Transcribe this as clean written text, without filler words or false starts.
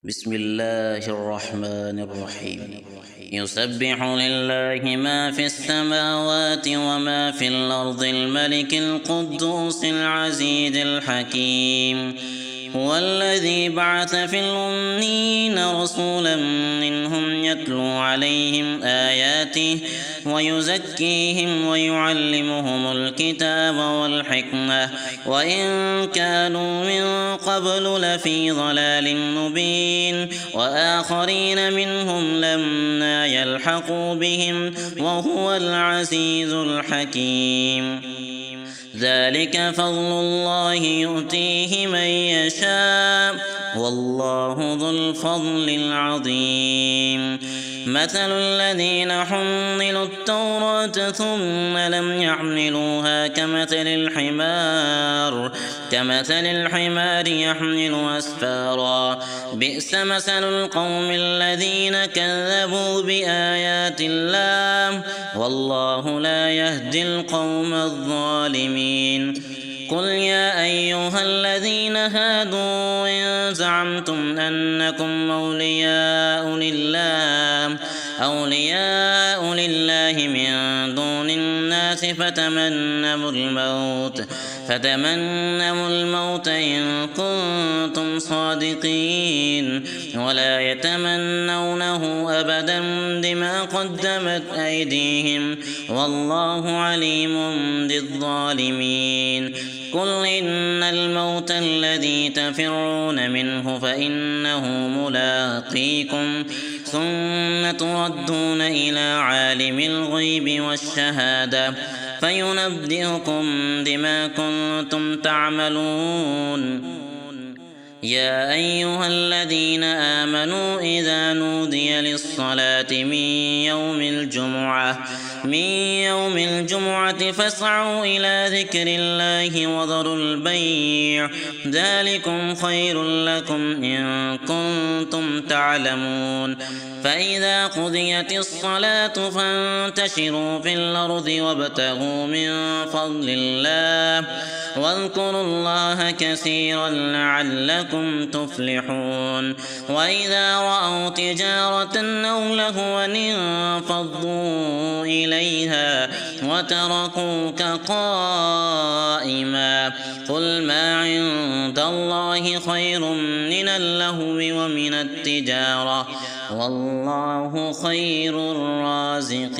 بسم الله الرحمن الرحيم. يسبح لله ما في السماوات وما في الأرض الملك القدوس العزيز الحكيم. هو الذي بعث في الأميين رسولا منهم يتلو عليهم آياته ويزكيهم ويعلمهم الكتاب والحكمة وإن كانوا من قبل لفي ضلال مبين وآخرين منهم لما يلحقوا بهم وهو العزيز الحكيم. ذلك فضل الله يؤتيه من يشاء والله ذو الفضل العظيم. مثل الذين حملوا التوراة ثم لم يحملوها كمثل الحمار يحمل أسفارا بئس مثل القوم الذين كذبوا بآيات الله والله لا يهدي القوم الظالمين. قل يا أيها الذين هادوا إن زعمتم أنكم أولياء لله من دون الناس فتمنوا الموت إن كنتم صادقين ولا يتمنونه أبدا بما قدمت أيديهم والله عليم بالظالمين. قل إن الموت الذي تفرون منه فإنه ملاقيكم ثم تردون إلى عالم الغيب والشهادة فينبئكم بما كنتم تعملون. يا أيها الذين آمنوا إذا نودي للصلاة من يوم الجمعة فاسعوا إلى ذكر الله وذروا البيع ذلكم خير لكم إن كنتم تعلمون. فإذا قضيت الصلاة فانتشروا في الأرض وابتغوا من فضل الله واذكروا الله كثيرا لعلكم تفلحون. وإذا رأوا تجارة أو لهوا انفضوا إليها وتركوك قائما. قل ما عند الله خير من اللهو ومن التجارة والله خير الرازقين.